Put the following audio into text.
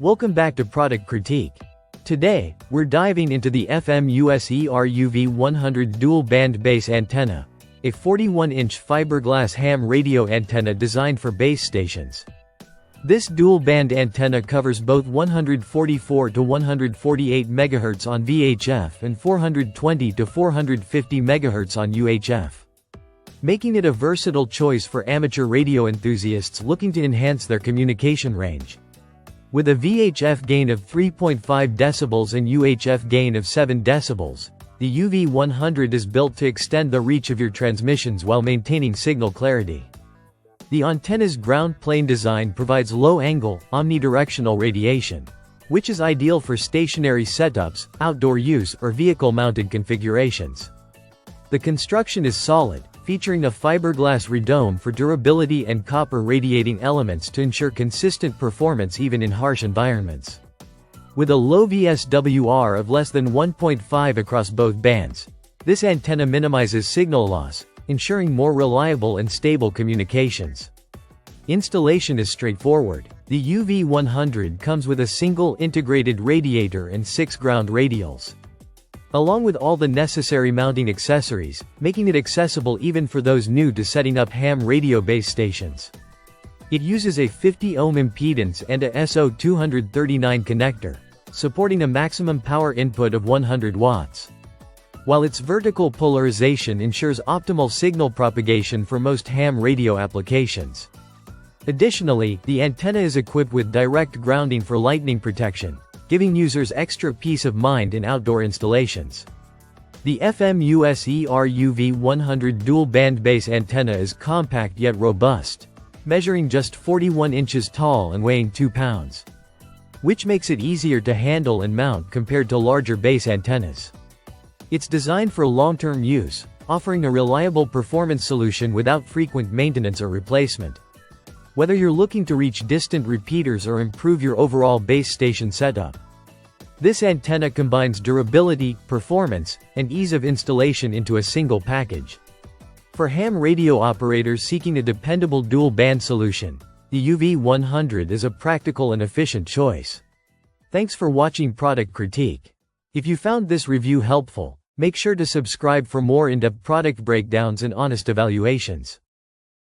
Welcome back to Product Critique. Today, we're diving into the fmuser UV100 dual-band base antenna, a 41-inch fiberglass ham radio antenna designed for base stations. This dual-band antenna covers both 144 to 148 MHz on VHF and 420 to 450 MHz on UHF, making it a versatile choice for amateur radio enthusiasts looking to enhance their communication range. With a VHF gain of 3.5 decibels and UHF gain of 7 decibels, the UV100 is built to extend the reach of your transmissions while maintaining signal clarity. The antenna's ground plane design provides low-angle, omnidirectional radiation, which is ideal for stationary setups, outdoor use, or vehicle-mounted configurations. The construction is solid, featuring a fiberglass redome for durability and copper radiating elements to ensure consistent performance even in harsh environments. With a low VSWR of less than 1.5 across both bands, this antenna minimizes signal loss, ensuring more reliable and stable communications. Installation is straightforward. The UV100 comes with a single integrated radiator and 6 ground radials, along with all the necessary mounting accessories, making it accessible even for those new to setting up ham radio base stations. It uses a 50 ohm impedance and a SO239 connector, supporting a maximum power input of 100 watts. While its vertical polarization ensures optimal signal propagation for most ham radio applications. Additionally, the antenna is equipped with direct grounding for lightning protection, giving users extra peace of mind in outdoor installations. The fmuser UV100 dual-band base antenna is compact yet robust, measuring just 41 inches tall and weighing 2 pounds, which makes it easier to handle and mount compared to larger base antennas. It's designed for long-term use, offering a reliable performance solution without frequent maintenance or replacement. Whether you're looking to reach distant repeaters or improve your overall base station setup, this antenna combines durability, performance, and ease of installation into a single package. For ham radio operators seeking a dependable dual-band solution, the UV100 is a practical and efficient choice. Thanks for watching Product Critique. If you found this review helpful, make sure to subscribe for more in-depth product breakdowns and honest evaluations.